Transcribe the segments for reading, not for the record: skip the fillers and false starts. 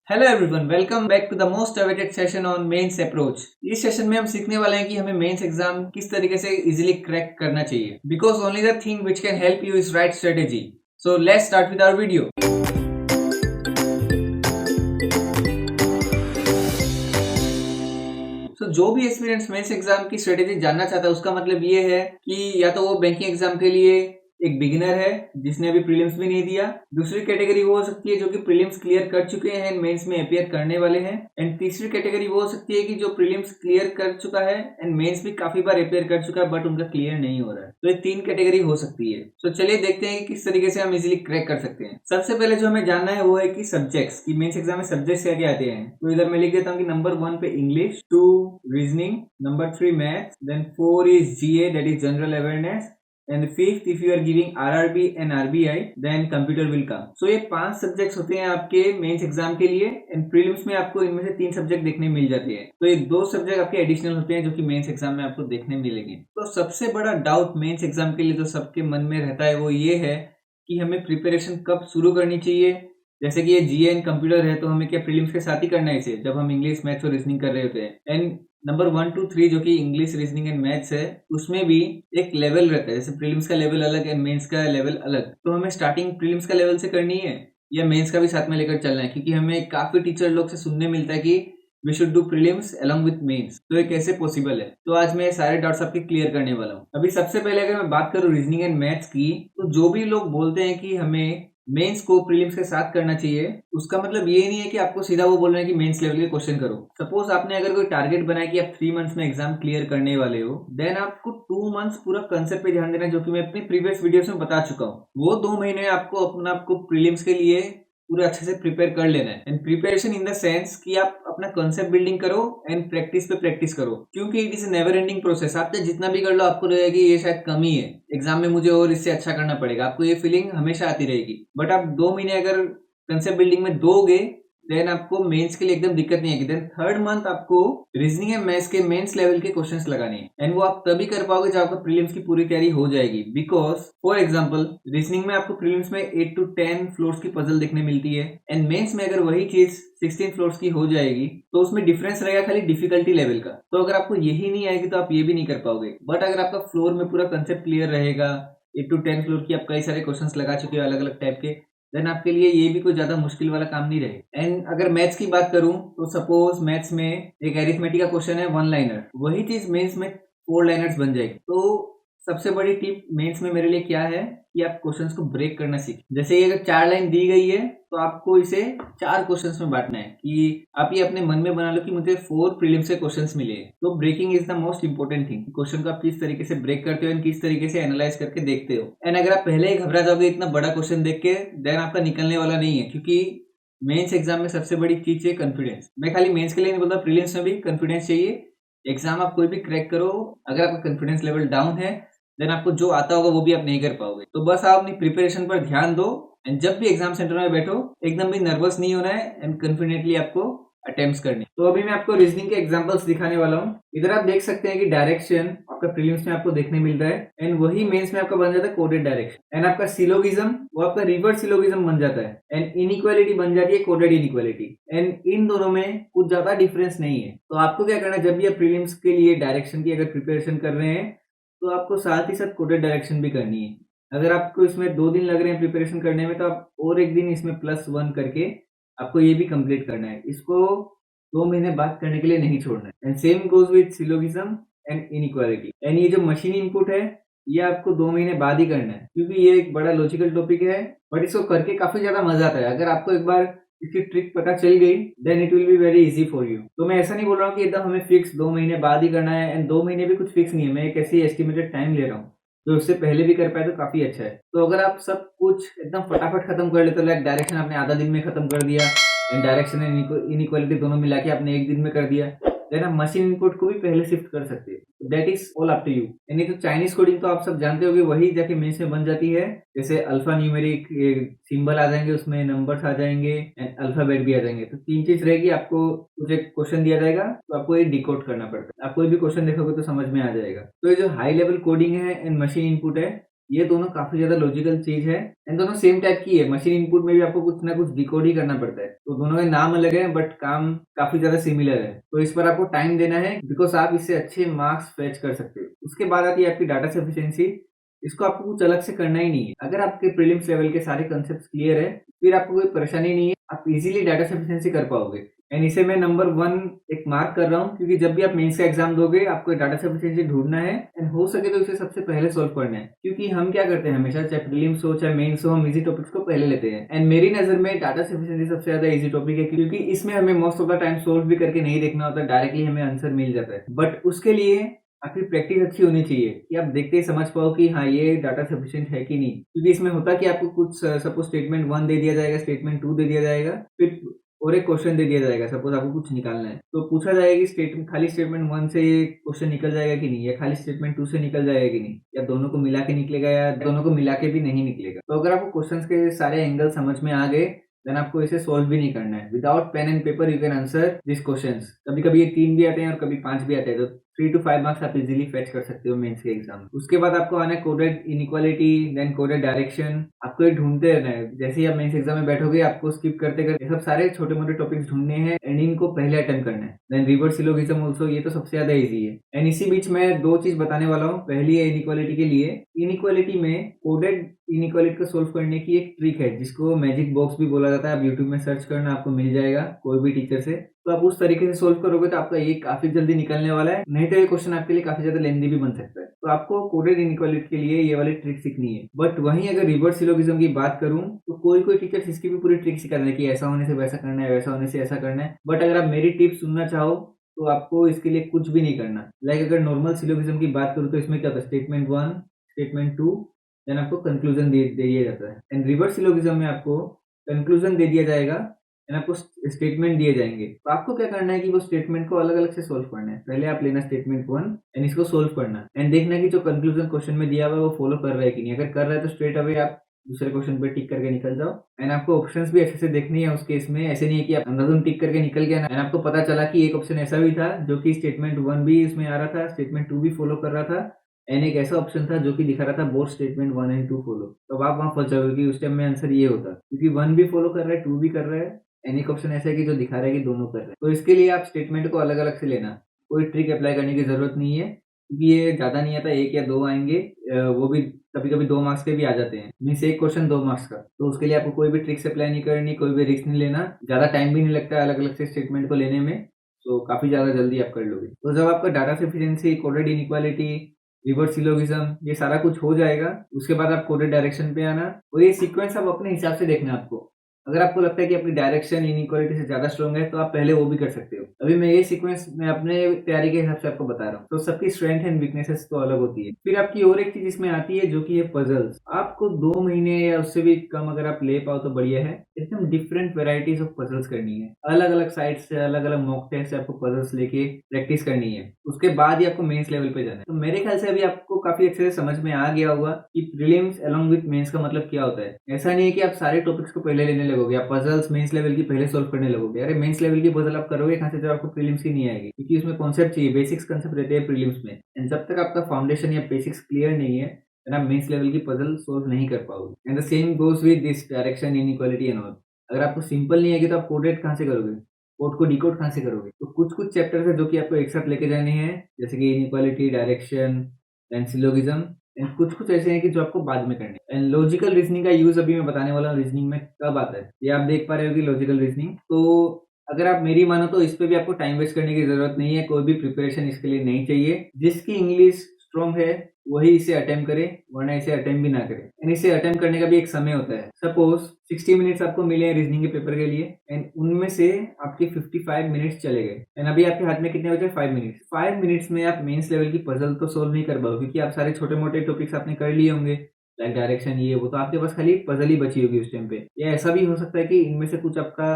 Hello everyone, welcome back to the most awaited session on mains approach. इस session में हम सीखने वाले हैं कि हमें मेंस एग्जाम किस तरीके से इजीली क्रैक करना चाहिए, because only the thing which can help you is right strategy. So let's start with our video. जो भी एस्पिरेंट्स मेंस एग्जाम की स्ट्रेटेजी जानना चाहता है, उसका मतलब ये है कि या तो वो बैंकिंग एग्जाम के लिए एक बिगिनर है जिसने अभी प्रीलिम्स भी नहीं दिया। दूसरी कैटेगरी वो हो सकती है जो कि प्रीलिम्स क्लियर कर चुके हैं एंड मेंस में अपियर करने वाले हैं। एंड तीसरी कैटेगरी वो हो सकती है कि जो प्रीलिम्स क्लियर कर चुका है एंड मेंस भी काफी बार अपियर कर चुका है बट उनका क्लियर नहीं हो रहा है। तो ये तीन कैटेगरी हो सकती है। तो चलिए देखते हैं कि किस तरीके से हम इजिली क्रैक कर सकते हैं। सबसे पहले जो हमें जानना है वो है कि सब्जेक्ट्स की मेंस एग्जाम में सब्जेक्ट्स क्या क्या आते हैं। तो इधर मैं लिख देता हूँ कि नंबर 1 पे English, 2 reasoning, number 3 maths, then 4 is GA that is general awareness, and fifth if you are giving RRB and RBI then computer will come। so ये 5 सब्जेक्ट्स होते हैं आपके मेंस एग्जाम के लिए एंड प्रीलिम्स में आपको इनमें से 3 सब्जेक्ट देखने मिल जाते हैं। तो ये 2 सब्जेक्ट आपके एडिशनल होते हैं जो कि मेंस एग्जाम में आपको देखने मिलेंगे। तो सबसे बड़ा डाउट मेंस एग्जाम के लिए जो सबके मन में रहता है वो ये है कि हमें प्रिपरेशन कब शुरू करनी चाहिए। जैसे कि ये जीए एंड कंप्यूटर है तो हमें क्या प्रीलिम्स के साथ ही करना है इसे, जब हम इंग्लिश मैथ्स और रीजनिंग कर रहे होते हैं। एंड नंबर 1 2 3 जो कि इंग्लिश रीजनिंग एंड मैथ्स है उसमें भी एक लेवल रहता है। जैसे प्रीलिम्स का लेवल अलग एंड मेंस का लेवल अलग। तो हमें स्टार्टिंग प्रीलिम्स का लेवल से करनी है या मेंस का भी साथ में लेकर चलना है, क्योंकि हमें काफी टीचर लोग से सुनने मिलता है कि we should do prelims along with mains. तो ये कैसे पॉसिबल है, तो आज मैं सारे डाउट्स आपके क्लियर करने वाला हूँ। अभी सबसे पहले अगर मैं बात करूँ रीजनिंग एंड मैथ्स की, तो जो भी लोग बोलते हैं कि हमें मेंस को प्रीलिम्स के साथ करना चाहिए, उसका मतलब ये नहीं है कि आपको सीधा वो बोल रहे हैं कि मेंस लेवल के क्वेश्चन करो। सपोज आपने अगर कोई टारगेट बनाया कि आप 3 मंथ्स में एग्जाम क्लियर करने वाले हो, देन आपको 2 मंथ्स पूरा कंसेप्ट पे ध्यान देना है, जो कि मैं अपनी प्रीवियस वीडियोस में बता चुका हूँ। वो 2 महीने आपको अपना आपको प्रीलिम्स के लिए पूरा अच्छे से प्रिपेयर कर लेना है। And preparation in the sense कि आप अपना कंसेप्ट बिल्डिंग करो एंड प्रैक्टिस पे प्रैक्टिस करो, क्योंकि it is never ending process. आप जितना भी कर लो आपको रहेगा कि ये शायद कमी है, एग्जाम में मुझे और इससे अच्छा करना पड़ेगा। आपको ये फीलिंग हमेशा आती रहेगी। बट आप 2 महीने अगर कंसेप्ट बिल्डिंग में दोगे देन आपको मेंस के लिए एकदम दिक्कत नहीं आएगी। देन थर्ड मंथ आपको रीजनिंग एंड मैथ्स के मेंस लेवल के क्वेश्चंस लगाने हैं एंड वो आप तभी कर पाओगे जब आपका प्रीलिम्स की पूरी तैयारी हो जाएगी। बिकॉज फॉर एग्जांपल रीजनिंग में आपको प्रीलिम्स में 8 to 10 फ्लोर्स की पजल देखने मिलती है एंड मेंस में अगर वही चीज 16 फ्लोर्स की हो जाएगी तो उसमें डिफरेंस रहेगा खाली डिफिकल्टी लेवल का। तो अगर आपको यही नहीं आएगी तो आप ये भी नहीं कर पाओगे। बट अगर आपका फ्लोर में पूरा कंसेप्ट क्लियर रहेगा, 8 to 10 फ्लोर की आप कई सारे क्वेश्चंस लगा चुके हो अलग अलग टाइप के, देन आपके लिए ये भी कोई ज्यादा मुश्किल वाला काम नहीं रहे। एंड अगर मैथ्स की बात करूं तो सपोज मैथ्स में एक एरिथमेटिक का क्वेश्चन है 1 लाइनर, वही चीज मेंस में 4 लाइनर्स बन जाएगी। तो सबसे बड़ी टिप मेंस में मेरे लिए क्या है कि आप क्वेश्चंस को ब्रेक करना सीखें। जैसे ये अगर 4 लाइन दी गई है तो आपको इसे 4 क्वेश्चंस में बांटना है कि आप ये अपने मन में बना लो कि मुझे 4 प्रीलिम्स से क्वेश्चंस मिले। तो breaking is the most important thing. Question को आप किस तरीके से ब्रेक करते हो एंड किस तरीके से एनालाइज करके देखते हो। एंड अगर आप पहले ही घबरा जाओगे इतना बड़ा क्वेश्चन देख के, देन आपका निकलने वाला नहीं है, क्योंकि मेंस एग्जाम में सबसे बड़ी चीज है कॉन्फिडेंस। मैं खाली मेंस के लिए नहीं बोलता, प्रीलिम्स में भी कॉन्फिडेंस चाहिए। एग्जाम आप कोई भी क्रैक करो, अगर आपका कॉन्फिडेंस लेवल डाउन है देन आपको जो आता होगा वो भी आप नहीं कर पाओगे। तो बस आप अपनी प्रिपरेशन पर ध्यान दो एंड जब भी एग्जाम सेंटर में बैठो एकदम भी नर्वस नहीं होना है एंड कॉन्फिडेंटली आपको अटेम्प्ट्स करने। तो अभी मैं आपको रीजनिंग के एग्जांपल्स दिखाने वाला हूँ। इधर आप देख सकते हैं कि डायरेक्शन आपका प्रीलिम्स में आपको देखने मिल रहा है एंड वही मेंस में आपका बन जाता है कोडेड डायरेक्शन। एंड आपका सिलोगिज्म वो आपका रिवर्स सिलोगिज्म बन जाता है एंड इनइक्वालिटी बन जाती है कोडेड इनइक्वालिटी। एंड इन दोनों में कुछ ज्यादा डिफरेंस नहीं है। तो आपको क्या करना है, जब भी आप प्रीलिम्स के लिए डायरेक्शन की अगर प्रिपरेशन कर रहे हैं तो आपको साथ ही साथ कोडेड डायरेक्शन भी करनी है। अगर आपको इसमें 2 दिन लग रहे हैं प्रिपरेशन करने में तो आप और एक दिन इसमें +1 करके आपको ये भी कंप्लीट करना है। इसको 2 महीने बाद करने के लिए नहीं छोड़ना है। And same goes with syllogism and inequality. And ये जो मशीन इनपुट है ये आपको 2 महीने बाद ही करना है, क्योंकि ये एक बड़ा लॉजिकल टॉपिक है बट इसको करके काफी ज्यादा मजा आता है। अगर आपको एक बार इसकी ट्रिक पता चल गई then it will be very easy for you. तो मैं ऐसा नहीं बोल रहा हूँ कि एकदम हमें फिक्स 2 महीने बाद ही करना है एंड 2 महीने भी कुछ फिक्स नहीं है। मैं एक ऐसी एस्टिमेटेड टाइम ले रहा हूँ, तो उससे पहले भी कर पाए तो काफी अच्छा है। तो अगर आप सब कुछ एकदम फटाफट खत्म कर लेते हो, लाइक डायरेक्शन आपने आधा दिन में खत्म कर दिया एंड डायरेक्शन एंड इनइक्वालिटी दोनों मिला के आपने एक दिन में कर दिया, देन आप मशीन इनपुट को भी पहले शिफ्ट कर सकते हैं। That is all up to you. यानी तो चाइनीज कोडिंग तो आप सब जानते होगे, वही जाके मेंस में बन जाती है। जैसे अल्फा न्यूमेरिक सिंबल आ जाएंगे, उसमें नंबर्स आ जाएंगे एंड अल्फाबेट भी आ जाएंगे। तो 3 चीज रहेगी। आपको कुछ एक क्वेश्चन दिया जाएगा तो आपको ये डिकोड करना पड़ता है। आप कोई भी क्वेश्चन देखोगे तो समझ में आ जाएगा। तो ये जो हाई लेवल कोडिंग है एंड मशीन इनपुट है ये दोनों काफ़ी ज़्यादा लॉजिकल चीज़ है एंड दोनों सेम टाइप की है। मशीन इनपुट में भी आपको कुछ ना कुछ डिकोड ही करना पड़ता है। तो दोनों के नाम अलग है बट काम काफ़ी ज़्यादा सिमिलर है। तो इस पर आपको टाइम देना है बिकॉज़ आप इससे अच्छे मार्क्स फेच कर सकते हो। उसके बाद आती है आपकी डाटा सफिशिएंसी। इसको आपको कुछ अलग से करना ही नहीं है। अगर आपके प्रीलिम्स लेवल के सारे कांसेप्ट्स क्लियर है, फिर आपको कोई परेशानी नहीं है। आप इज़िली डाटा सफिशिएंसी कर पाओगे। एंड इसे मैं नंबर 1 एक मार्क कर रहा हूँ क्योंकि जब भी आप मेंस का एग्जाम दोगे आपको डाटा सफिशिएंसी ढूंढना है एंड हो सके तो इसे सबसे पहले सॉल्व करना है। क्योंकि हम क्या करते हैं हमेशा, चाहे प्रीलिम्स हो चाहे मेंस हो, हम इजी टॉपिक्स को पहले लेते हैं। एंड मेरी नजर में डाटा सफिशिएंसी सबसे ज्यादा इजी टॉपिक है क्योंकि इसमें हमें most of the time solve भी करके नहीं देखना होता, डायरेक्टली हमें आंसर मिल जाता है। बट उसके लिए आपकी प्रैक्टिस अच्छी होनी चाहिए कि आप देखते ही समझ पाओ कि हाँ ये डाटा सफिशिएंट है कि नहीं। क्योंकि इसमें होता कि आपको कुछ सपोज स्टेटमेंट 1 दे दिया जाएगा, स्टेटमेंट 2 दे दिया जाएगा, फिर और एक क्वेश्चन दे दिया जाएगा। सपोज आपको कुछ निकालना है तो पूछा जाएगा कि खाली स्टेटमेंट 1 से ये क्वेश्चन निकल जाएगा कि नहीं, या खाली स्टेटमेंट 2 से निकल जाएगा कि नहीं, या दोनों को मिला के निकलेगा या दोनों को मिला के भी नहीं निकलेगा। तो अगर आपको क्वेश्चंस के सारे एंगल समझ में आ गए देन आपको इसे सॉल्व भी नहीं करना है। Without pen and paper you can answer this questions. कभी कभी ये 3 भी आते हैं और कभी 5 भी आते हैं, तो 3 to 5 मार्क्स आप इजीली फेच कर सकते हो मेंस के एग्जाम में। उसके बाद आपको आना है coded inequality, then coded direction. आपको ये ढूंढते रहना है। जैसे ही आप मेंस एग्जाम में बैठोगे आपको स्किप करते करते सब सारे छोटे मोटे टॉपिक्स ढूंढने हैं एंड इनको पहले अटेम्प्ट करना है। देन रिवर्स सिलोगिज्म ऑल्सो, ये तो सबसे ज्यादा इजी है। एंड इसी बीच में 2 चीज बताने वाला हूँ। पहली है इनइक्वालिटी के लिए। इनइक्वालिटी में कोडेड इनइक्वालिटी को सोल्व करने की एक ट्रिक है जिसको मैजिक बॉक्स भी बोला जाता है। आप यूट्यूब में सर्च करना, आपको मिल जाएगा कोई भी टीचर से। तो आप उस तरीके से सोल्व करोगे तो आपका ये काफी जल्दी निकलने वाला है। नहीं तो ये क्वेश्चन आपके लिए काफी ज्यादा लेंथी भी बन सकता है। तो आपको कोडेड इनइक्वालिटी के लिए ये वाली ट्रिक सीखनी है। बट वहीं अगर रिवर्स सिलोगिज्म की बात करूं तो कोई टीचर इसकी भी पूरी ट्रिक सिखा दें कि ऐसा होने से वैसा करना है, वैसा होने से ऐसा करना है। बट अगर आप मेरी टिप्स सुनना चाहो तो आपको इसके लिए कुछ भी नहीं करना। लाइक अगर नॉर्मल सिलोगिज्म की बात करूं तो इसमें क्या होता है, स्टेटमेंट 1, स्टेटमेंट 2, देन आपको कंक्लूजन दे दिया जाता है। एंड रिवर्स सिलोगिज्म में आपको कंक्लूजन दे दिया जाएगा एंड आपको स्टेटमेंट दिए जाएंगे। तो आपको क्या करना है कि वो स्टेटमेंट को अलग अलग से सोल्व करना है। पहले आप लेना स्टेटमेंट 1 एंड इसको सोल्व करना एंड देखना कि जो कंक्लूजन क्वेश्चन में दिया हुआ है वो फॉलो कर रहा है कि नहीं। अगर कर रहा है तो स्ट्रेट अवे आप दूसरे क्वेश्चन पे टिक करके निकल जाओ। एंड आपको ऑप्शंस भी अच्छे से देखनी है उस केस में। ऐसे नहीं है कि आप अंधाधुंध टिक करके निकल गया एंड आपको पता चला कि एक ऑप्शन ऐसा भी था जो कि स्टेटमेंट 1 भी इसमें आ रहा था, स्टेटमेंट 2 भी फॉलो कर रहा था, एंड एक ऐसा ऑप्शन था जो कि दिखा रहा था बोथ स्टेटमेंट 1 एंड 2 फॉलो। तो आप वहां फंस जाओगे कि उस टाइम में आंसर ये होता, क्योंकि 1 भी फॉलो कर रहा है, 2 भी कर रहा है, एंड एक ऑप्शन ऐसा है कि जो दिखा रहा है कि दोनों कर रहे हैं। तो इसके लिए आप स्टेटमेंट को अलग अलग से लेना, कोई ट्रिक अप्लाई करने की जरूरत नहीं है क्योंकि ये ज्यादा नहीं आता, 1 या 2 आएंगे। वो भी कभी कभी 2 मार्क्स के भी आ जाते हैं, मीन्स एक क्वेश्चन 2 मार्क्स का। तो उसके लिए आपको कोई भी ट्रिक्स अप्लाई नहीं करनी, कोई भी रिस्क नहीं लेना, ज्यादा टाइम भी नहीं लगता है अलग अलग से स्टेटमेंट को लेने में। तो काफी ज्यादा जल्दी आप कर लोगे। तो जब आपका data sufficiency, coded inequality, reverse syllogism ये सारा कुछ हो जाएगा, उसके बाद आप कोडेड डायरेक्शन पे आना और ये सीक्वेंस आप अपने हिसाब से देखना आपको। अगर आपको लगता है कि अपनी डायरेक्शन इनइक्वालिटी से ज्यादा स्ट्रांग है तो आप पहले वो भी कर सकते हो। अभी मैं ये सीक्वेंस मैं अपने तैयारी के हिसाब से आपको बता रहा हूँ। तो सबकी स्ट्रेंथ एंड वीकनेसेस तो अलग होती है। फिर आपकी और एक चीज इसमें आती है जो कि है पजल्स। आपको 2 महीने या उससे भी कम अगर आप ले पाओ तो बढ़िया है। एकदम डिफरेंट वेराइटीज ऑफ पजल्स करनी है, अलग अलग साइट से, अलग अलग मॉक टेस्ट से आपको पजल्स लेके प्रैक्टिस करनी है। उसके बाद ही आपको मेंस लेवल पे जाना है। तो मेरे ख्याल से अभी आपको काफी अच्छे से समझ में आ गया होगा कि प्रीलिम्स अलोंग विद मेंस का मतलब क्या होता है। ऐसा नहीं है कि आप सारे टॉपिक्स को पहले लेने लगोगे, आप पजल्स मेंस लेवल की पहले सॉल्व करने लगोगे। अरे मेंस लेवल की पजल आप करोगे कहां से जब आपको प्रीलिम्स की नहीं आएगी, क्योंकि उसमें कॉन्सेप्ट चाहिए, बेसिक्स कॉन्सेप्ट रहते हैं प्रीलिम्स में। एंड जब तक आपका फाउंडेशन या बेसिक्स क्लियर नहीं है देन आप मेंस लेवल की पजल सोल्व नहीं कर पाओगे। And the same goes with this direction, inequality and all. अगर आपको सिंपल नहीं आएगी तो आप कोडेड कहां से करोगे, कोड को डिकोड कहां से करोगे। तो कुछ कुछ चैप्टर्स है जो कि आपको एक साथ लेके जाने हैं, जैसे कि inequality, direction and syllogism. And कुछ कुछ ऐसे हैं कि जो आपको बाद में करने हैं। एंड लॉजिकल रीजनिंग का यूज अभी मैं बताने वाला हूँ रीजनिंग में कब आता है। ये आप देख पा रहे हो कि लॉजिकल रीजनिंग, तो अगर आप मेरी मानो तो इस पे भी आपको टाइम वेस्ट करने की जरूरत नहीं है, कोई भी प्रिपरेशन इसके लिए नहीं चाहिए। जिसकी इंग्लिश स्ट्रॉन्ग है वही इसे अटेम्प्ट करे, वरना इसे अटेम्प्ट भी ना करे। एंड इसे अटेम्प्ट करने का भी एक समय होता है। सपोज 60 मिनट्स आपको मिले हैं रीजनिंग के पेपर के लिए एंड उनमें से आपके 55 मिनट्स चले गए एंड अभी आपके हाथ में कितने बचे, 5 मिनट्स। 5 मिनट्स में आप मेंस लेवल की पजल तो सोल्व नहीं कर पाओगे क्योंकि आप सारे छोटे मोटे टॉपिक्स आपने कर लिए होंगे, लाइक डायरेक्शन ये वो। तो आपके पास खाली पजल ही बची होगी उस टाइम पे। या ऐसा भी हो सकता है कि इनमें से कुछ आपका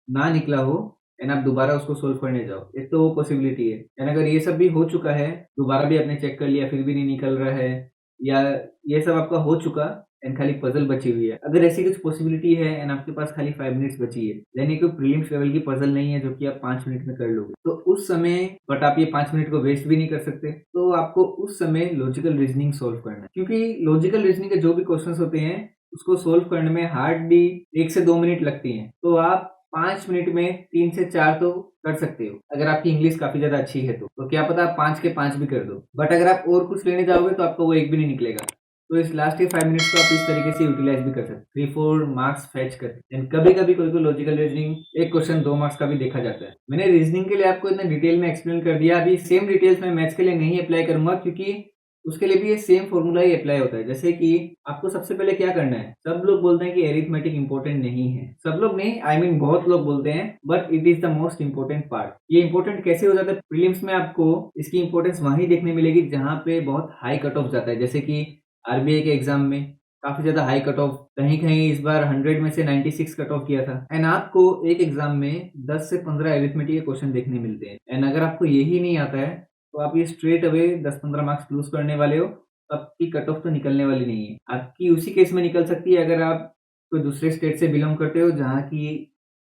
ना निकला हो एंड आप दोबारा उसको सोल्व करने जाओ, एक तो वो पॉसिबिलिटी है। एंड अगर ये सब भी हो चुका है, दोबारा भी आपने चेक कर लिया फिर भी नहीं निकल रहा है, या ये सब आपका हो चुका, एंड खाली पजल बची हुई है, अगर ऐसी कुछ पॉसिबिलिटी है एंड आपके पास खाली 5 मिनट्स बची है, यानी कि प्रीलिम्स लेवल की पजल नहीं है जो कि आप 5 मिनट में कर लोगे, तो उस समय बट आप ये 5 मिनट को वेस्ट भी नहीं कर सकते, तो आपको उस समय लॉजिकल रीजनिंग सॉल्व करना है, क्योंकि लॉजिकल रीजनिंग के जो भी क्वेश्चंस होते हैं उसको सोल्व करने में हार्डली 1 से 2 मिनट लगती हैं, तो आप 5 मिनट में 3 से 4 तो कर सकते हो, अगर आपकी इंग्लिश काफी ज्यादा अच्छी है तो क्या पता आप 5 के 5 भी कर दो, बट अगर आप और कुछ लेने जाओगे तो आपको वो एक भी नहीं निकलेगा। तो इस लास्ट के 5 मिनट्स को आप इस तरीके से यूटिलाइज भी कर सकते, 3-4 मार्क्स फेच करते हैं। कभी कभी कोई लॉजिकल रीजनिंग एक क्वेश्चन 2 मार्क्स का भी देखा जाता है। मैंने रीजनिंग के लिए आपको इतना डिटेल में एक्सप्लेन कर दिया, अभी सेम डिटेल्स मैं मैथ्स के लिए नहीं अप्लाई करूंगा, क्योंकि उसके लिए भी ये सेम फॉर्मूला ही अप्लाई होता है। जैसे कि आपको सबसे पहले क्या करना है, सब लोग बोलते हैं कि एरिथमेटिक इंपॉर्टेंट नहीं है, सब लोग नहीं, आई मीन बहुत लोग बोलते हैं, but it is the most important part. ये इंपॉर्टेंट कैसे हो जाता है, प्रीलिम्स में आपको इसकी इंपॉर्टेंस वहीं देखने मिलेगी जहां पे बहुत हाई कट ऑफ जाता है, जैसे कि आरबीआई के एग्जाम में काफी ज्यादा हाई कट ऑफ, कहीं कहीं इस बार 100 में से 96 कट ऑफ किया था, एंड आपको एक एग्जाम में 10 से 15 एरिथमेटिक के क्वेश्चन देखने मिलते हैं, एंड अगर आपको यही नहीं आता है तो आप ये स्ट्रेट अवे 10-15 मार्क्स लूज करने वाले हो, आपकी कट ऑफ तो निकलने वाली नहीं है। आपकी उसी केस में निकल सकती है अगर आप कोई दूसरे स्टेट से बिलोंग करते हो जहाँ की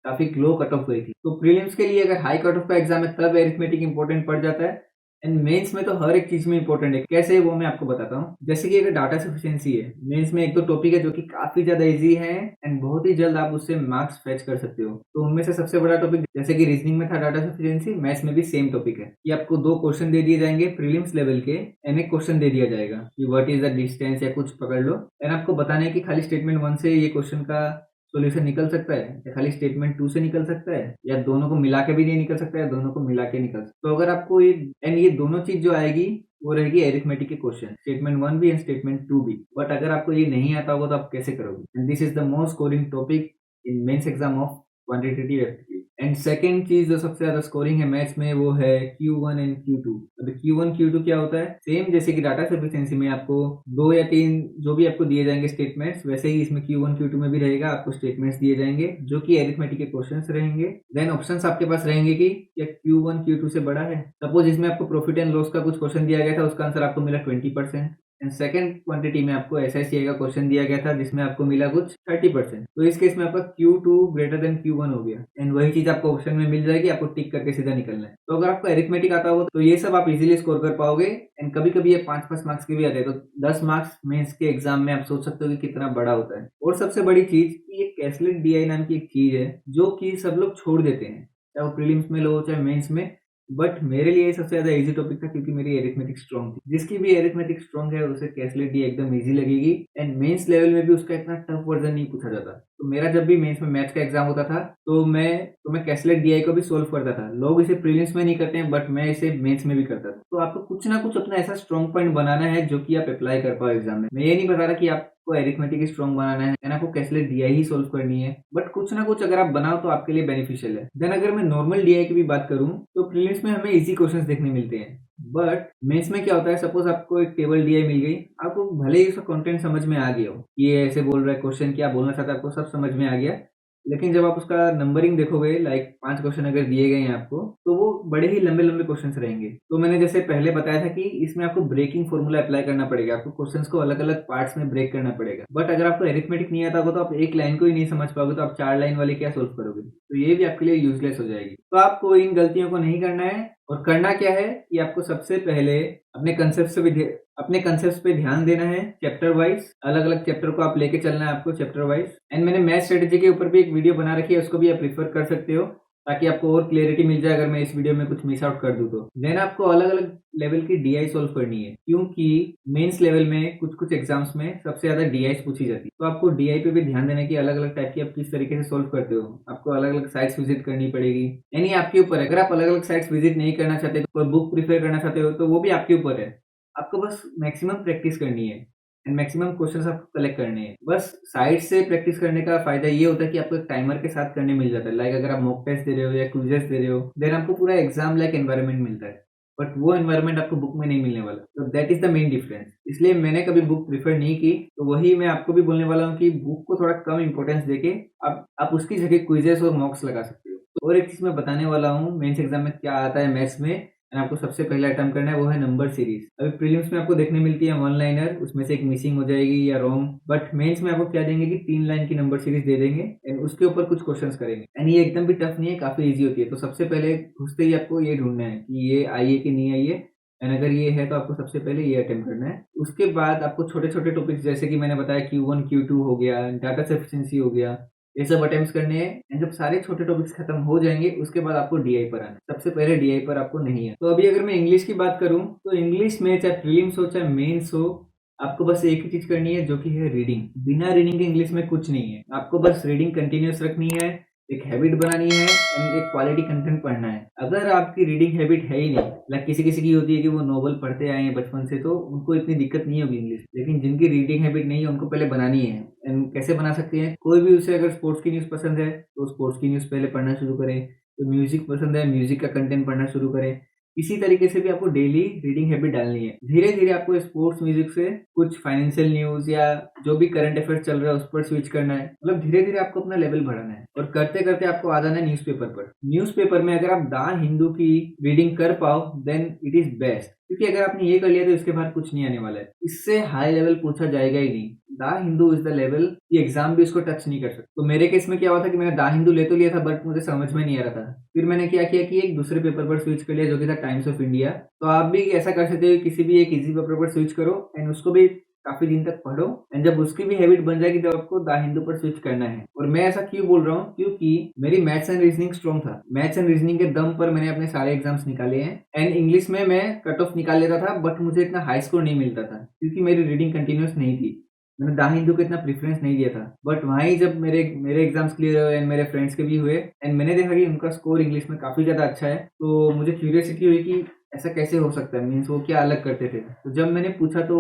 काफी लो कट ऑफ गई थी। तो प्रीलिम्स के लिए अगर हाई कट ऑफ का एग्जाम है तब एरिथमेटिक इंपॉर्टेंट पड़ जाता है, एंड मेंस में तो हर एक चीज में इंपॉर्टेंट है। कैसे वो मैं आपको बताता हूँ। जैसे कि अगर डाटा सफिशिएंसी है, मेंस में एक दो टॉपिक है जो कि काफी ज्यादा इजी है एंड बहुत ही जल्द आप उससे मार्क्स फेच कर सकते हो। तो उनमें से सबसे बड़ा टॉपिक जैसे कि रीजनिंग में था डाटा सफिशिएंसी, मैथ्स में भी सेम टॉपिक है कि आपको 2 क्वेश्चन दे दिए जाएंगे प्रीलिम्स लेवल के, एंड एक क्वेश्चन दे दिया जाएगा कि व्हाट इज द डिस्टेंस या कुछ पकड़ लो, एंड आपको बताना है कि खाली स्टेटमेंट 1 से ये क्वेश्चन का सॉल्यूशन निकल सकता है या खाली स्टेटमेंट 2 से निकल सकता है या दोनों को मिला के भी नहीं निकल सकता है, दोनों को मिला के निकल सकता है। तो अगर आपको ये एंड ये दोनों चीज जो आएगी वो रहेगी एरिथमेटिक के क्वेश्चन, स्टेटमेंट 1 भी एंड स्टेटमेंट 2 भी। बट अगर आपको ये नहीं आता होगा तो आप कैसे करोगे, and this is the most scoring topic in mains exam of quantitative aptitude. And second चीज जो सबसे ज्यादा स्कोरिंग है मैथ्स में वो है Q1 एंड Q2। अब Q1 Q2 क्या होता है, सेम जैसे कि डाटा सफिशिएंसी में आपको 2 या 3 जो भी आपको दिए जाएंगे स्टेटमेंट्स, वैसे ही इसमें Q1 Q2 में भी रहेगा, आपको स्टेटमेंट्स दिए जाएंगे जो कि एरिथमेटिक के क्वेश्चंस रहेंगे। देन ऑप्शंस आपके पास रहेंगे कि क्या Q1 Q2 से बड़ा है। सपोज इसमें आपको प्रॉफिट एंड लॉस का कुछ क्वेश्चन दिया गया था, उसका आंसर आपको मिला 20%, एंड सेकंड क्वांटिटी में आपको एसआईसीआई का क्वेश्चन दिया गया था जिसमें आपको मिला कुछ 30%, तो इस केस में आपका Q2 ग्रेटर देन Q1 हो गया, एंड वही चीज आपको ऑप्शन में मिल जाएगी, आपको टिक करके सीधा निकलना है। तो अगर आपको अरिथमेटिक आता हो तो ये सब आप इजीली स्कोर कर पाओगे, एंड कभी कभी ये 5-5 मार्क्स के भी आते हैं, तो 10 मार्क्स मेंस के एग्जाम में आप सोच सकते हो कि कितना बड़ा होता है। और सबसे बड़ी चीज ये कैसलेट डीआई नाम की एक चीज है जो कि सब लोग छोड़ देते हैं, चाहे वो प्रीलिम्स में लो चाहे मेंस में, बट मेरे लिए सबसे ज्यादा इजी टॉपिक था क्योंकि मेरी एरिथमेटिक स्ट्रांग थी। जिसकी भी एरिथमेटिक स्ट्रांग है उसे कैसलेट डी एकदम इजी लगेगी, एंड मेंस लेवल में भी उसका इतना टफ वर्जन नहीं पूछा जाता। तो मेरा जब भी मेंस में मैथ्स का एग्जाम होता था तो मैं कैसलेट डीआई को भी सोल्व करता था। लोग इसे प्रीलिम्स में नहीं करते हैं बट मैं इसे मेंस में भी करता था। तो आपको कुछ ना कुछ अपना ऐसा स्ट्रांग पॉइंट बनाना है जो कि आप अप्लाई कर पाओ एग्जाम में। मैं ये नहीं बता रहा कि आपको एरिथमेटिक स्ट्रांग बनाना है एंड आपको कैसलेट डीआई ही सोल्व करनी है, बट कुछ ना कुछ अगर आप बनाओ तो आपके लिए बेनिफिशियल है। देन अगर मैं नॉर्मल डीआई की भी बात करूं तो प्रीलिम्स में हमें इजी क्वेश्चंस देखने मिलते हैं, बट मेंस में क्या होता है, सपोज आपको एक टेबल डीआई मिल गई, आपको भले ही उसका कंटेंट समझ में आ गया हो, ये ऐसे बोल रहा है क्वेश्चन क्या बोलना चाहता है, आपको सब समझ में आ गया, लेकिन जब आप उसका नंबरिंग देखोगे, लाइक 5 क्वेश्चन अगर दिए गए हैं आपको तो वो बड़े ही लंबे लंबे क्वेश्चन रहेंगे। तो मैंने जैसे पहले बताया था कि इसमें आपको ब्रेकिंग फॉर्मूला अप्लाई करना पड़ेगा, आपको क्वेश्चंस को अलग अलग पार्ट्स में ब्रेक करना पड़ेगा। बट अगर आपको एरिथमेटिक नहीं आता होगा तो आप एक लाइन को ही नहीं समझ पाओगे, तो आप 4 लाइन वाले क्या सोल्व करोगे, तो ये भी आपके लिए यूजलेस हो जाएगी। तो आपको इन गलतियों को नहीं करना है, और करना क्या है कि आपको सबसे पहले अपने कंसेप्ट पे ध्यान देना है। चैप्टर वाइज अलग अलग चैप्टर को आप लेके चलना है आपको चैप्टर वाइज, एंड मैंने मैथ स्ट्रेटेजी के ऊपर भी एक वीडियो बना रखी है, उसको भी आप प्रीफर कर सकते हो ताकि आपको और क्लियरिटी मिल जाए अगर मैं इस वीडियो में कुछ मिस आउट कर दूं तो। देन आपको अलग अलग लेवल की डीआई सोल्व करनी है, क्योंकि मेंस लेवल में कुछ कुछ एग्जाम्स में सबसे ज्यादा डीआई पूछी जाती है। तो आपको डीआई पे भी ध्यान देना है कि अलग अलग टाइप की आप किस तरीके से सोल्व करते हो, आपको अलग अलग साइट्स विजिट करनी पड़ेगी, यानी आपके ऊपर है। अगर आप अलग अलग साइट्स विजिट नहीं करना चाहते, कोई बुक प्रीफर करना चाहते हो, तो वो भी आपके ऊपर है। आपको बस मैक्सिमम प्रैक्टिस करनी है एंड मैक्सिमम क्वेश्चंस आपको कलेक्ट करने हैं। बस साइड से प्रैक्टिस करने का फायदा ये होता है कि आपको एक टाइमर के साथ करने मिल जाता है, लाइक अगर आप मॉक टेस्ट दे रहे हो या क्विजेस दे रहे हो, देन आपको पूरा एग्जाम लाइक एनवायरनमेंट मिलता है, बट वो एनवायरनमेंट आपको बुक में नहीं मिलने वाला। तो that is the main difference, इसलिए मैंने कभी बुक प्रीफर नहीं की। तो वही मैं आपको भी बोलने वाला हूँ कि बुक को थोड़ा कम इंपॉर्टेंस देके आप उसकी जगह क्विजेस और मॉक्स लगा सकते हो। तो और एक चीज मैं बताने वाला हूँ, मेंस एग्जाम में क्या आता है मैथ्स में, एंड आपको सबसे पहला अटेम्प्ट करना है वो है नंबर सीरीज। अभी प्रीलिम्स में आपको देखने मिलती है 1 लाइनर, उसमें से एक मिसिंग हो जाएगी या रॉन्ग, बट मेंस में आपको क्या देंगे कि 3 लाइन की नंबर सीरीज दे देंगे एंड उसके ऊपर कुछ क्वेश्चंस करेंगे। एंड ये एकदम भी टफ नहीं है, काफी इजी होती है। तो सबसे पहले घुसते ही आपको ये ढूंढना है कि ये आई है कि नहीं आई है, एंड अगर ये है तो आपको सबसे पहले ये अटेम्प्ट करना है। उसके बाद आपको छोटे छोटे टॉपिक्स जैसे कि मैंने बताया Q1 Q2 हो गया, डाटा सफिशिएंसी हो गया, ये सब अटेम्प्ट्स करने हैं। एंड जब सारे छोटे टॉपिक्स खत्म हो जाएंगे उसके बाद आपको डीआई पर आना है। सबसे पहले डीआई पर आपको नहीं है। तो अभी अगर मैं इंग्लिश की बात करूं तो इंग्लिश में चाहे प्रीलिम्स हो चाहे मेंस हो, आपको बस एक ही चीज करनी है जो कि है रीडिंग। बिना रीडिंग के इंग्लिश में कुछ नहीं है। आपको बस रीडिंग कंटिन्यूस रखनी है, एक हैबिट बनानी है एंड एक क्वालिटी कंटेंट पढ़ना है। अगर आपकी रीडिंग हैबिट है ही नहीं, लाइक किसी किसी की होती है कि वो नॉवल पढ़ते आए हैं बचपन से, तो उनको इतनी दिक्कत नहीं होगी इंग्लिश। लेकिन जिनकी रीडिंग हैबिट नहीं है उनको पहले बनानी है। एंड कैसे बना सकते हैं? कोई भी उसे अगर स्पोर्ट्स की न्यूज़ पसंद है तो स्पोर्ट्स की न्यूज़ पहले पढ़ना शुरू करें। तो म्यूजिक पसंद है, म्यूजिक का कंटेंट पढ़ना शुरू करें। इसी तरीके से भी आपको डेली रीडिंग हैबिट डालनी है। धीरे धीरे आपको स्पोर्ट्स म्यूजिक से कुछ फाइनेंशियल न्यूज या जो भी करंट अफेयर्स चल रहा है उस पर स्विच करना है। मतलब धीरे धीरे आपको अपना लेवल बढ़ाना है और करते करते आपको आ जाना है न्यूज़पेपर पर। न्यूज़पेपर में अगर आप द हिंदू की रीडिंग कर पाओ देन इट इज बेस्ट, क्योंकि अगर आपने ये कर लिया तो इसके बाद कुछ नहीं आने वाला है। इससे हाई लेवल पूछा जाएगा ही नहीं। The Hindu is the level कि एग्जाम भी इसको टच नहीं कर सकता। तो मेरे केस में क्या हुआ था कि मैंने द हिंदू ले तो लिया था बट मुझे समझ में नहीं आ रहा था। फिर मैंने क्या किया कि एक दूसरे पेपर पर स्विच कर लिया जो कि था टाइम्स ऑफ इंडिया। तो आप भी ऐसा कर सकते हो, किसी भी एक इजी पेपर पर स्विच करो एंड उसको भी काफी दिन तक पढ़ो। एंड जब उसकी भी हैबिट बन जाएगी तब आपको द हिंदू पर स्विच करना है। और मैं ऐसा क्यों बोल रहा हूँ? क्योंकि मेरी मैथ्स एंड रीजनिंग स्ट्रॉन्ग था। मैथ्स एंड रीजनिंग के दम पर मैंने अपने सारे एग्जाम्स निकाले हैं। एंड इंग्लिश में मैं कट ऑफ निकाल लेता था बट मुझे इतना हाई स्कोर नहीं मिलता था क्योंकि मेरी रीडिंग कंटिन्यूस नहीं थी। मैंने द हिंदू को इतना प्रेफरेंस नहीं दिया था। बट वहीं जब मेरे मेरे एग्जाम्स क्लियर हुए एंड मेरे फ्रेंड्स के भी हुए एंड मैंने देखा कि उनका स्कोर इंग्लिश में काफी ज्यादा अच्छा है, तो मुझे क्यूरियोसिटी हुई कि ऐसा कैसे हो सकता है, मीन्स वो क्या अलग करते थे। तो जब मैंने पूछा तो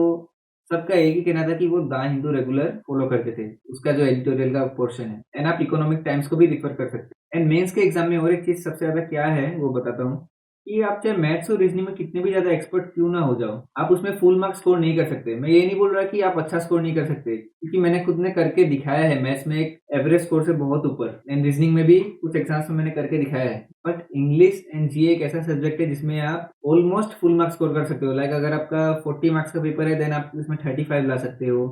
सबका एक ही कहना था कि वो द हिंदू रेगुलर फॉलो करते थे, उसका जो एडिटोरियल का पोर्शन है। एंड आप इकोनॉमिक टाइम्स को भी रिफर कर सकते हैं। एंड मेंस के एग्जाम में और एक चीज सबसे ज्यादा क्या है वो बताता हूँ कि आप चाहे मैथ्स और रीजनिंग में कितने भी ज्यादा एक्सपर्ट क्यों ना हो जाओ, आप उसमें फुल मार्क्स स्कोर नहीं कर सकते। मैं ये नहीं बोल रहा कि आप अच्छा स्कोर नहीं कर सकते, क्योंकि मैंने खुद ने करके दिखाया है। मैथ्स में एक एवरेज स्कोर से बहुत ऊपर, एंड रीजनिंग में भी कुछ एग्जाम्स में मैंने करके दिखाया है। बट इंग्लिश एंड जीए एक ऐसा सब्जेक्ट है जिसमें आप ऑलमोस्ट फुल मार्क्स स्कोर कर सकते हो। लाइक अगर आपका 40 मार्क्स का पेपर है देन आप इसमें 35 ला सकते हो,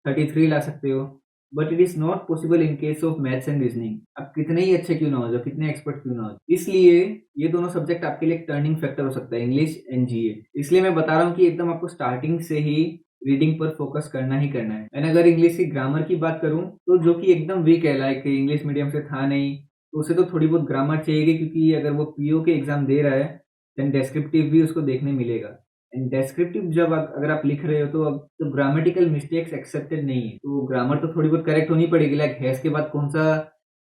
33 ला सकते हो। But it is not possible in case of maths and reasoning. आप कितने ही अच्छे क्यों ना हो जाओ, कितने एक्सपर्ट क्यों ना हो। इसलिए ये दोनों सब्जेक्ट आपके लिए एक टर्निंग फैक्टर हो सकता है, इंग्लिश एंड जीए। इसलिए मैं बता रहा हूँ कि एकदम आपको स्टार्टिंग से ही रीडिंग पर फोकस करना ही करना है। एंड अगर इंग्लिश की ग्रामर की बात करूँ तो जो कि एकदम वीक है, लाइक इंग्लिश मीडियम से था नहीं, तो उसे तो थोड़ी बहुत ग्रामर चाहिए, क्योंकि अगर वो पीओ के एग्जाम दे रहा है देन डेस्क्रिप्टिव भी उसको देखने मिलेगा। एंड डेस्क्रिप्टिव जब अगर आप लिख रहे हो तो अब तो ग्रामेटिकल मिस्टेक्स एक्सेप्टेड नहीं है, तो ग्रामर तो थोड़ी बहुत करेक्ट होनी पड़ेगी। लाइक हैज के बाद कौन सा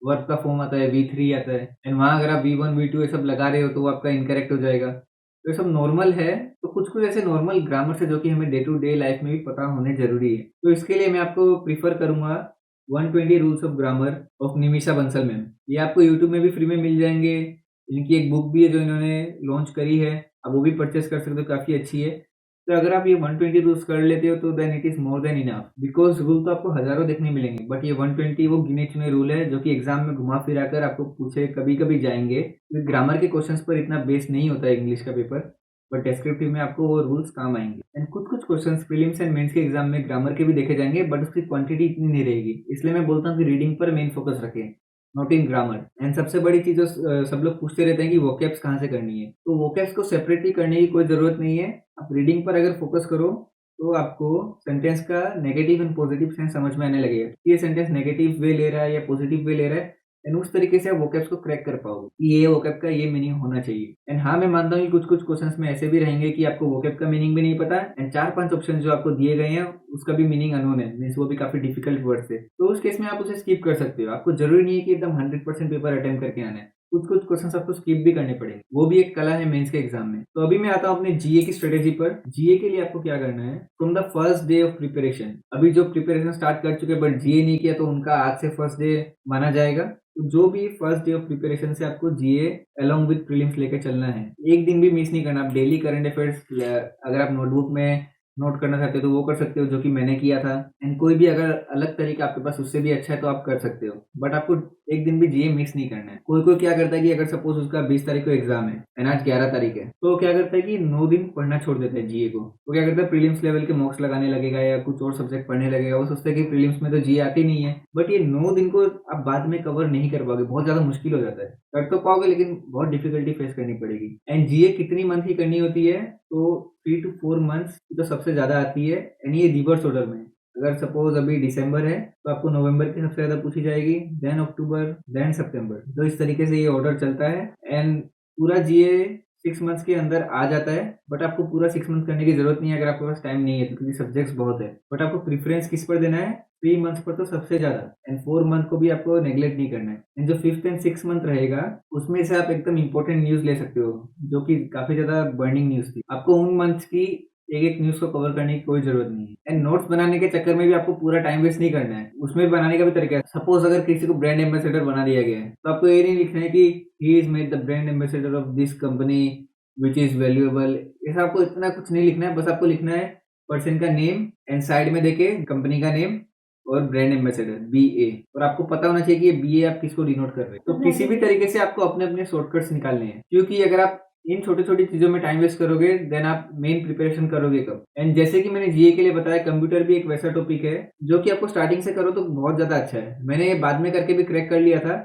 वर्ब का फॉर्म आता है, V3 आता है, एंड वहां अगर आप V1 V2 ये सब लगा रहे हो तो वो आपका इनकरेक्ट हो जाएगा। तो ये सब नॉर्मल है। तो कुछ कुछ ऐसे नॉर्मल ग्रामर से जो कि हमें डे टू डे लाइफ में भी पता होने जरूरी है। तो इसके लिए मैं आपको प्रीफर करूंगा 120 rules of grammar of Nimisha Bansal ma'am. ये आपको यूट्यूब में भी फ्री में मिल जाएंगे। इनकी एक बुक भी है जो इन्होंने लॉन्च करी है, आप वो भी परचेस कर सकते हो, काफ़ी अच्छी है। तो अगर आप ये 120 रूल्स कर लेते हो तो then it is more than enough, because rule तो आपको हज़ारों देखने मिलेंगे बट ये 120 वो गिने-चुने रूल है जो कि एग्ज़ाम में घुमा-फिरा कर आपको पूछे कभी-कभी जाएँगे। क्योंकि ग्रामर के क्वेश्चंस पर इतना बेस नहीं होता है इंग्लिश का पेपर, बट डिस्क्रिप्टिव में आपको वो रूल्स काम आएँगे। एंड कुछ-कुछ क्वेश्चंस प्रीलिम्स एंड मेंस के एग्ज़ाम में ग्रामर के भी देखे जाएँगे बट उसकी क्वांटिटी इतनी नहीं रहेगी। इसलिए मैं बोलता हूँ कि रीडिंग पर मेन फोकस रखें, नॉट इन ग्रामर। एंड सबसे बड़ी चीज़ जो सब लोग पूछते रहते हैं कि वोकैब्स कहाँ से करनी है, तो वोकैब्स को सेपरेटली करने की कोई ज़रूरत नहीं है। आप रीडिंग पर अगर फोकस करो तो आपको सेंटेंस का नेगेटिव एंड पॉजिटिव सेंस समझ में आने लगेगा। ये सेंटेंस नेगेटिव वे ले रहा है या पॉजिटिव वे ले रहा है, एंड उस तरीके से आप वोकैब्स को क्रैक कर पाओगे कि ये वोकैब का ये मीनिंग होना चाहिए। एंड हाँ, मैं मानता हूँ कि कुछ-कुछ क्वेश्चंस में ऐसे भी रहेंगे कि आपको वोकैब का मीनिंग भी नहीं पता एंड 4-5 ऑप्शन जो आपको दिए गए हैं उसका भी मीनिंग अननोन है, मीन्स वो भी काफ़ी डिफिकल्ट वर्ड्स है। तो उस केस में आप उसे स्किप कर सकते हो। आपको ज़रूरी नहीं है कि एकदम 100% पेपर अटेम्प्ट करके आना है। कुछ-कुछ क्वेश्चंस आपको स्किप भी करने पड़ेंगे। वो भी एक कला है मेंस के एग्जाम में। तो अभी मैं आता हूँ अपने जीए की स्ट्रेटेजी पर। जीए के लिए आपको क्या करना है, from the first day of preparation. अभी जो प्रिपरेशन स्टार्ट कर चुके हैं बट जीए नहीं किया तो उनका आज से फर्स्ट डे माना जाएगा। तो जो भी फर्स्ट डे ऑफ प्रिपरेशन से आपको जीए अलोंग विद प्रीलिम्स लेके चलना है। एक दिन भी मिस नहीं करना। आप डेली करंट अफेयर्स अगर आप नोटबुक में नोट करना चाहते हो तो वो कर सकते हो, जो कि मैंने किया था। एंड कोई भी अगर अलग तरीका आपके पास उससे भी अच्छा है तो आप कर सकते हो। बट आपको एक दिन भी जीए मिस नहीं करना है। कोई कोई क्या करता है कि अगर सपोज उसका 20 तारीख को एग्जाम है एंड आज 11 तारीख है, तो क्या करता है कि 9 दिन पढ़ना छोड़ देता है जीए को। वो क्या करता है, प्रीलिम्स लेवल के मॉक्स लगाने लगेगा या कुछ और सब्जेक्ट पढ़ने लगेगा। वो सोचता है कि प्रीलिम्स में तो जीए आती नहीं है, बट ये 9 दिन को आप बाद में कवर नहीं कर पाओगे, बहुत ज्यादा मुश्किल हो जाता है। कर तो पाओगे लेकिन बहुत डिफिकल्टी फेस करनी पड़ेगी। एंड जीए कितनी मंथ की करनी होती है, तो 3 to 4 मंथ्स की तो सबसे ज्यादा आती है। एंड ये रिवर्स ऑर्डर में, अगर सपोज अभी दिसंबर है तो आपको नवंबर की सबसे ज्यादा पूछी जाएगी, देन अक्टूबर, देन सितंबर। तो इस तरीके से ये ऑर्डर चलता है। एंड पूरा जीए 6 मंथ्स के अंदर आ जाता है, बट आपको पूरा 6 मंथ करने की जरूरत नहीं है अगर आपके पास टाइम नहीं है, तो क्योंकि सब्जेक्ट्स बहुत है। बट आपको प्रेफरेंस किस पर देना है, 3 मंथ्स पर तो सबसे ज्यादा, एंड 4 मंथ को भी आपको नेग्लेक्ट नहीं करना है। एंड जो 5th एंड 6th मंथ रहेगा उसमें से आप एकदम इंपॉर्टेंट न्यूज ले सकते हो, जो कि काफी ज्यादा बर्निंग न्यूज थी। आपको उन मंथ्स की एक एक न्यूज को कवर करने की कोई जरूरत नहीं है। एंड नोट्स बनाने के चक्कर में भी आपको पूरा टाइम वेस्ट नहीं करना है। उसमें भी बनाने का भी तरीका है। सपोज अगर किसी को ब्रांड एम्बेसडर बना दिया गया है, तो आपको ये नहीं लिखना है कि he is made the brand ambassador of this company which is valuable. ऐसा आपको इतना कुछ नहीं लिखना है। बस आपको लिखना है पर्सन का नेम एंड साइड में देके कंपनी का नेम और ब्रांड एम्बेसडर BA। और आपको पता होना चाहिए कि ये BA आप किसको डिनोट कर रहे हैं। तो किसी भी तरीके से आपको अपने अपने शॉर्टकट्स निकालने हैं, क्योंकि अगर आप इन छोटी छोटी चीजों में टाइम वेस्ट करोगे देन आप मेन प्रिपरेशन करोगे कब। एंड जैसे कि मैंने जीए के लिए बताया, कंप्यूटर भी एक वैसा टॉपिक है जो कि आपको स्टार्टिंग से करो तो बहुत ज्यादा अच्छा है। मैंने ये बाद में करके भी क्रैक कर लिया था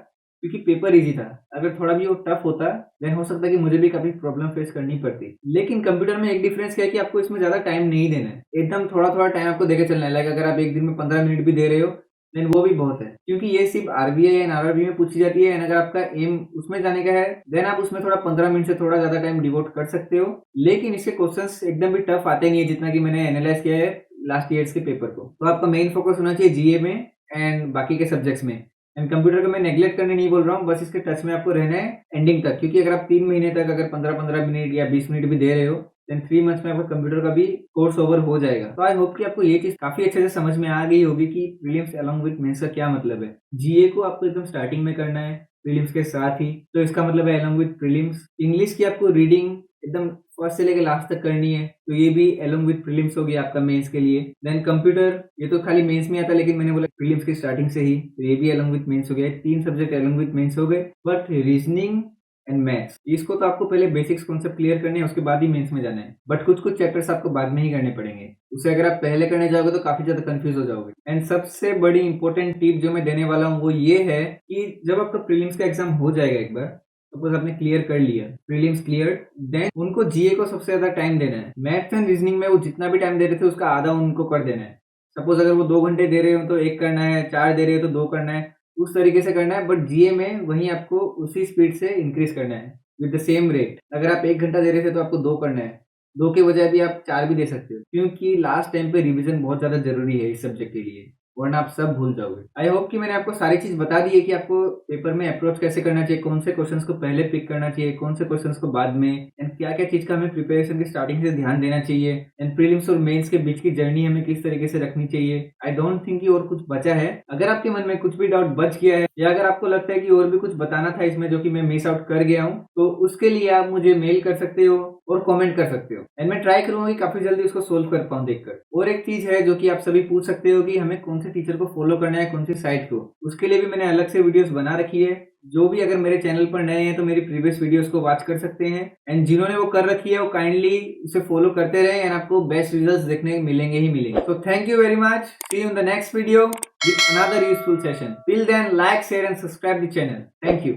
क्योंकि पेपर इजी था। अगर थोड़ा भी वो टफ होता देन हो सकता है कि मुझे भी काफी प्रॉब्लम फेस करनी पड़ती। लेकिन कंप्यूटर में एक डिफरेंस क्या है कि आपको इसमें ज्यादा टाइम नहीं देना है, एकदम थोड़ा थोड़ा टाइम आपको देके चलना है। लाइक अगर आप एक दिन में 15 मिनट भी दे रहे हो देन वो भी बहुत है, क्योंकि ये सिर्फ आरबीआई एंड आरआरबी में पूछी जाती है। एंड अगर आपका एम उसमें जाने का है देन आप उसमें थोड़ा 15 मिनट से थोड़ा ज्यादा टाइम डिवोट कर सकते हो। लेकिन इसके क्वेश्चंस एकदम भी टफ आते नहीं है जितना कि मैंने एनालाइज किया है लास्ट ईयर्स के पेपर को। तो आपका मेन फोकस होना चाहिए जीए में एंड बाकी के सब्जेक्ट्स में। एंड कंप्यूटर को मैं नेग्लेक्ट करने नहीं बोल रहा हूँ, बस इसके टच में आपको रहना है एंडिंग तक। क्योंकि अगर आप 3 महीने तक अगर 15-15 मिनट या 20 मिनट भी दे रहे हो देन 3 मंथ्स में आपका कंप्यूटर का भी कोर्स ओवर हो जाएगा। तो आई होप कि आपको ये चीज काफी अच्छे से समझ में आ गई होगी कि प्रीलिम्स अलोंग विद मेंस का क्या मतलब है। जीए को आपको एकदम स्टार्टिंग में करना है प्रीलिम्स के साथ ही, तो इसका मतलब है अलोंग विद प्रीलिम्स। इंग्लिश की आपको रीडिंग एकदम फर्स्ट से लेकर लास्ट तक करनी है, तो ये भी अलोंग विद प्रीलिम्स होगी आपका मेंस के लिए। देन कंप्यूटर, ये तो खाली मेंस में आता है लेकिन मैंने बोला प्रीलिम्स की स्टार्टिंग से ही, तो ये भी अलोंग विद मेंस हो गया। 3 सब्जेक्ट अलोंग विद मेंस हो गए। बट रीजनिंग एंड मैथ्स, इसको तो आपको पहले बेसिक्स कॉन्सेप्ट क्लियर करने हैं, उसके बाद ही मेंस में जाना है। बट कुछ कुछ चैप्टर्स आपको बाद में ही करने पड़ेंगे, उसे अगर आप पहले करने जाओगे तो काफी ज्यादा कंफ्यूज हो जाओगे। एंड सबसे बड़ी इंपॉर्टेंट टिप जो मैं देने वाला हूँ वो ये है कि जब आपका प्रीलिम्स का एग्जाम हो जाएगा, एक बार सपोज आपने क्लियर कर लिया, प्रीलिम्स क्लियर, देन उनको जीए को सबसे ज्यादा टाइम देना है। मैथ्स एंड रीजनिंग में वो जितना भी टाइम दे रहे थे उसका आधा उनको कर देना है। सपोज अगर वो 2 घंटे दे रहे हो तो 1 करना है, 4 दे रहे हो तो 2 करना है, उस तरीके से करना है। बट जीए में वहीं आपको उसी स्पीड से इंक्रीज करना है विद द सेम रेट। अगर आप 1 घंटा दे रहे थे तो आपको 2 करना है, 2 के बजाय भी आप 4 भी दे सकते हो, क्योंकि लास्ट टाइम पे रिवीजन बहुत ज्यादा जरूरी है इस सब्जेक्ट के लिए, वरना आप सब भूल जाओगे। आई होप कि मैंने आपको सारी चीज बता दी है कि आपको पेपर में अप्रोच कैसे करना चाहिए, कौन से क्वेश्चंस को पहले पिक करना चाहिए, कौन से क्वेश्चंस को बाद में, एंड क्या क्या चीज का हमें प्रिपरेशन की स्टार्टिंग से ध्यान देना चाहिए, एंड प्रीलिम्स और मेंस के बीच की जर्नी हमें किस तरीके से रखनी चाहिए। आई डोंट थिंक कि और कुछ बचा है। अगर आपके मन में कुछ भी डाउट बच गया है या अगर आपको लगता है कि और भी कुछ बताना था इसमें जो कि मैं मिस आउट कर गया हूँ, तो उसके लिए आप मुझे मेल कर सकते हो और कमेंट कर सकते हो। एंड मैं ट्राई करूंगा कि काफी जल्दी उसको सोल्व कर पाऊं देखकर। और एक चीज है जो कि आप सभी पूछ सकते हो कि हमें कौन से टीचर को फॉलो करना है, कौन सी साइट को, उसके लिए भी मैंने अलग से वीडियोस बना रखी है। जो भी अगर मेरे चैनल पर नए हैं तो मेरी प्रीवियस वीडियोस को वॉच कर सकते हैं। एंड जिन्होंने वो कर रखी है वो काइंडली उसे फॉलो करते रहे एंड आपको बेस्ट रिजल्ट्स देखने मिलेंगे ही मिलेंगे। So thank you very much. See you in the next video with another useful session. Till then, like, share and subscribe the channel. Thank you.